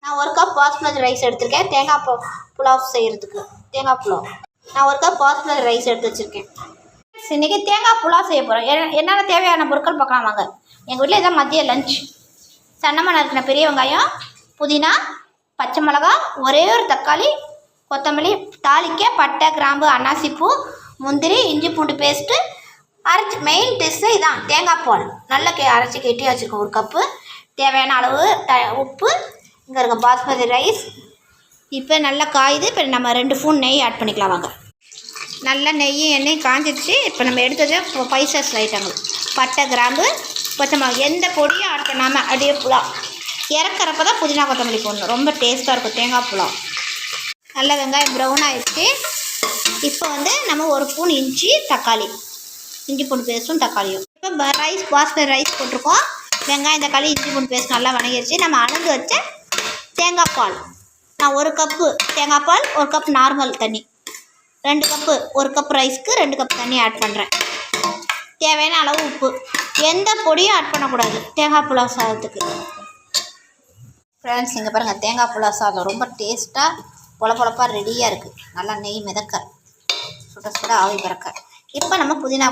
நான் 1 cup basmati rice எடுத்திருக்கேன் தேங்காய் புலாவ் செய்கிறதுக்கு. தேங்காய் புலாவ் நான் 1 கப் பாஸ்மதி ரைஸ் எடுத்து வச்சுருக்கேன். இன்றைக்கி தேங்காய் புலாவ் செய்ய போகிறோம். என்னென்ன தேவையான பொருட்கள் பார்க்கலாம் வாங்க. எங்கள் வீட்டில் இதான் மதிய லஞ்ச். சன்னமாக நறுக்கின பெரிய வெங்காயம், புதினா, பச்சை மிளகா, ஒரே ஒரு தக்காளி, கொத்தமல்லி, தாளிக்க பட்டை, கிராம்பு, அன்னாசிப்பூ, முந்திரி, இஞ்சி பூண்டு பேஸ்ட்டு, மெயின் டிஷ்ஷு இதான் தேங்காய் பால். நல்லா அரைச்சி கெட்டியாக வச்சுருக்கோம் 1 கப்பு. தேவையான அளவு உப்பு. இங்கே இருக்க பாஸ்மதி ரைஸ். இப்போ நல்லா காயுது. இப்போ நம்ம 2 ஸ்பூன் நெய் ஆட் பண்ணிக்கலாம் வாங்க. நல்லா நெய்யும் எண்ணெயும் காஞ்சிடுச்சு. இப்போ நம்ம எடுத்தது ஸ்பைசஸ் ஐட்டங்கள் பட்டை, கிராம்பு, பச்சை மிளகா. எந்த பொடியும் ஆட் பண்ணாமல் அப்படியே புலாவ் இறக்குறப்ப தான் புதினா கொத்தமல்லி போடணும். ரொம்ப டேஸ்ட்டாக இருக்கும் தேங்காய் புலாவ். நல்ல வெங்காயம் ப்ரௌன் ஆகிடுச்சு. இப்போ நம்ம 1 ஸ்பூன் இஞ்சி, தக்காளி, இஞ்சி பூண்டு பேஸ்ட்டும் தக்காளியும். இப்போ பாஸ்மதி ரைஸ் போட்டிருக்கோம். வெங்காயம், தக்காளி, இஞ்சி பூண்டு பேஸ்ட் நல்லா வணங்கிடுச்சு. நம்ம அளந்து வச்ச தேங்காய் பால். நான் 1 கப்பு தேங்காய் பால், 1 கப் நார்மல் தண்ணி, 2 கப்பு 1 கப் ரைஸ்க்கு 2 கப் தண்ணி ஆட் பண்ணுறேன். தேவையான அளவு உப்பு. எந்த பொடியும் ஆட் பண்ணக்கூடாது தேங்காய் புலாவ் சாதத்துக்கு. ஃப்ரெண்ட்ஸ் இங்கே பாருங்கள், தேங்காய் புலாவ் சாதம் ரொம்ப டேஸ்ட்டாக பொலப்பொலப்பாக ரெடியாக இருக்குது. நல்லா நெய் மிதக்க சுட சுட ஆவி பறக்க. இப்போ நம்ம புதினா